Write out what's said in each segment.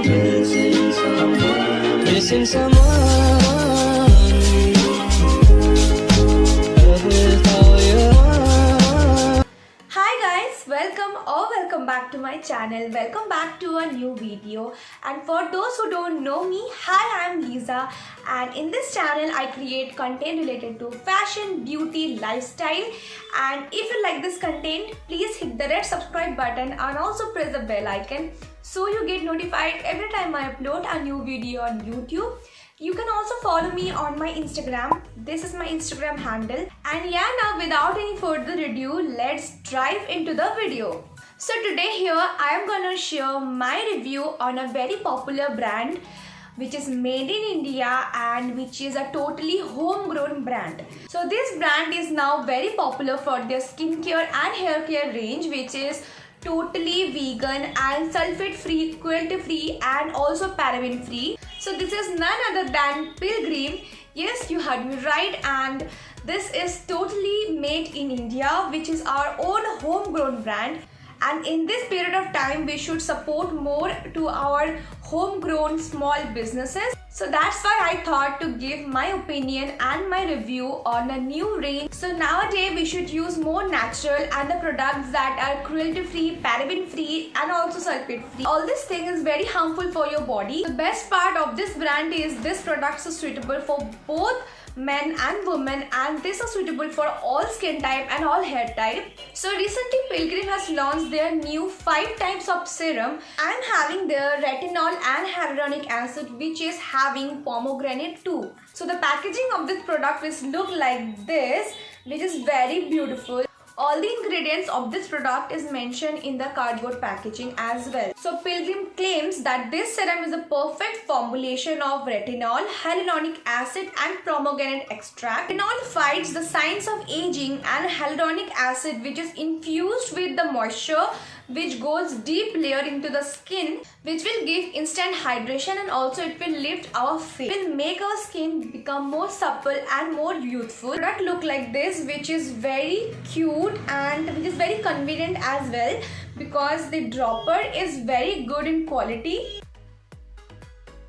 Missing someone without you. Hi guys, welcome back to my channel. Welcome back to a new video. And for those who don't know me, hi, I'm Lisa, and in this channel I create content related to fashion, beauty, lifestyle. And if you like this content, please hit the red subscribe button and also press the bell icon so you get notified every time I upload a new video on YouTube. You can also follow me on my Instagram. This is my Instagram handle. And yeah, now without any further ado, let's dive into the video. So today here I am gonna share my review on a very popular brand which is made in India and which is a totally homegrown brand. So this brand is now very popular for their skincare and hair care range, which is totally vegan and sulfate free, cruelty free and also paraben free. So this is none other than Pilgrim. Yes, you heard me right, and this is totally made in India, which is our own homegrown brand. And in this period of time, we should support more to our homegrown small businesses. So that's why I thought to give my opinion and my review on a new range. So nowadays we should use more natural and the products that are cruelty free, paraben free and also sulfate free. All this thing is very harmful for your body. The best part of this brand is this products are suitable for both men and women, and this is suitable for all skin type and all hair type. So recently Pilgrim has launched their new 5 types of serum. I am having their retinol and hyaluronic acid, which is having pomegranate too. So the packaging of this product is look like this, which is very beautiful. All the ingredients of this product is mentioned in the cardboard packaging as well. So Pilgrim claims that this serum is a perfect formulation of retinol, hyaluronic acid and pomegranate extract. Retinol fights the signs of aging, and hyaluronic acid, which is infused with the moisture, which goes deep layer into the skin, which will give instant hydration, and also it will lift our face. It will make our skin become more supple and more youthful. The product look like this, which is very cute and which is very convenient as well, because the dropper is very good in quality.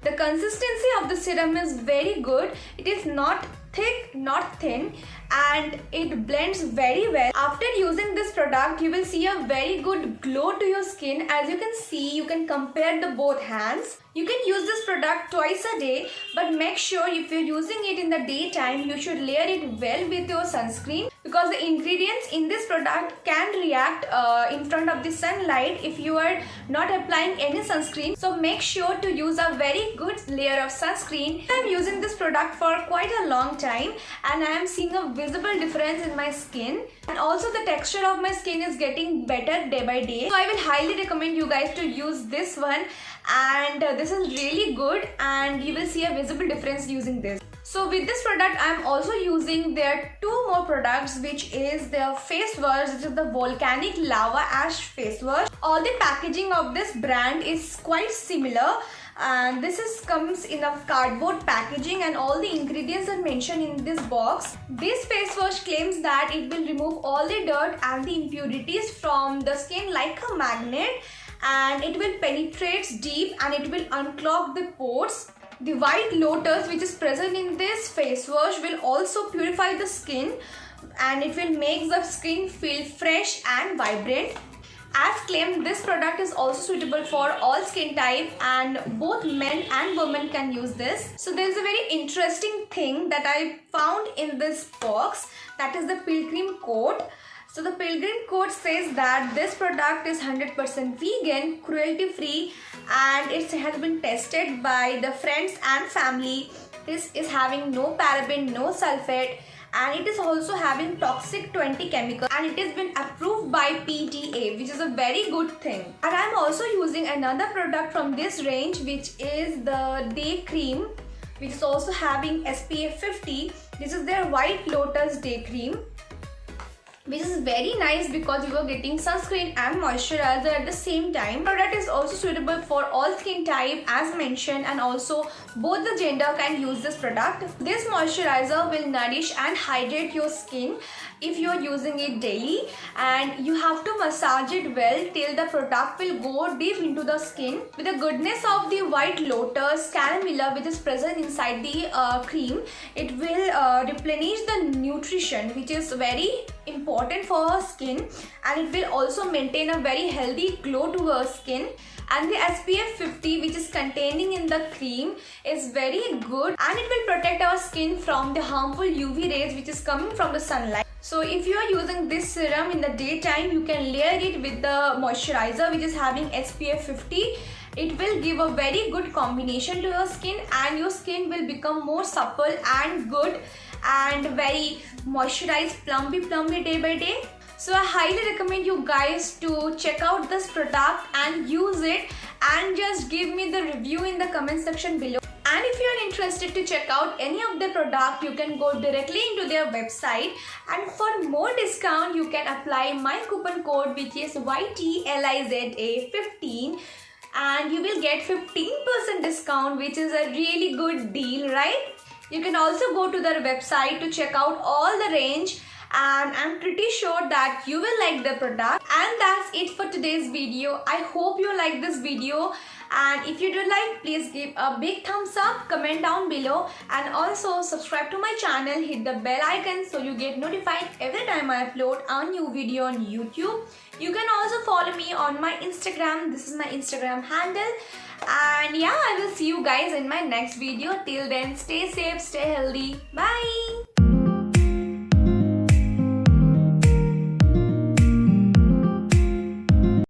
The consistency of the serum is very good. It is not thick, not thin, and it blends very well. After using this product, you will see a very good glow to your skin. As you can see, you can compare the both hands. You can use this product twice a day, but make sure if you're using it in the daytime, you should layer it well with your sunscreen, because the ingredients in this product can react in front of the sunlight if you are not applying any sunscreen. So make sure to use a very good layer of sunscreen. I'm using this product for quite a long time and I am seeing a visible difference in my skin, and also the texture of my skin is getting better day by day. So I will highly recommend you guys to use this one, and this is really good and you will see a visible difference using this. So with this product I am also using their 2 more products, which is their face wash, which is the volcanic lava ash face wash. All the packaging of this brand is quite similar, and this comes in a cardboard packaging and all the ingredients are mentioned in this box. This face wash claims that it will remove all the dirt and the impurities from the skin like a magnet, and it will penetrate deep and it will unclog the pores. The white lotus, which is present in this face wash, will also purify the skin and it will make the skin feel fresh and vibrant. As claimed, this product is also suitable for all skin type and both men and women can use this. So there is a very interesting thing that I found in this box, that is the Pilgrim Coat. So the Pilgrim Coat says that this product is 100% vegan, cruelty free, and it has been tested by the friends and family. This is having no paraben, no sulfate, and it is also having toxic 20 chemicals, and it has been approved by PDA, which is a very good thing. And I am also using another product from this range, which is the Day Cream, which is also having SPF 50. This is their White Lotus Day Cream, which is very nice because you are getting sunscreen and moisturizer at the same time. Product is also suitable for all skin type as mentioned, and also both the gender can use this product. This moisturizer will nourish and hydrate your skin if you are using it daily, and you have to massage it well till the product will go deep into the skin. With the goodness of the white lotus caramella which is present inside the cream, it will replenish the nutrition which is very important for our skin, and it will also maintain a very healthy glow to our skin. And the SPF 50 which is containing in the cream is very good, and it will protect our skin from the harmful UV rays which is coming from the sunlight. So if you are using this serum in the daytime, you can layer it with the moisturizer which is having SPF 50. It will give a very good combination to your skin, and your skin will become more supple and good and very moisturized, plumpy day by day. So I highly recommend you guys to check out this product and use it, and just give me the review in the comment section below. And if you are interested to check out any of the product, you can go directly into their website, and for more discount you can apply my coupon code which is YTLIZA15, and you will get 15% discount, which is a really good deal, right? You can also go to their website to check out all the range, and I'm pretty sure that you will like the product. And that's it for today's video. I hope you like this video, and if you do like, please give a big thumbs up, comment down below, and also subscribe to my channel, hit the bell icon so you get notified every time I upload a new video on YouTube. You can also follow me on my Instagram. This is my Instagram handle. And yeah, I will see you guys in my next video. Till then, stay safe, stay healthy. Bye.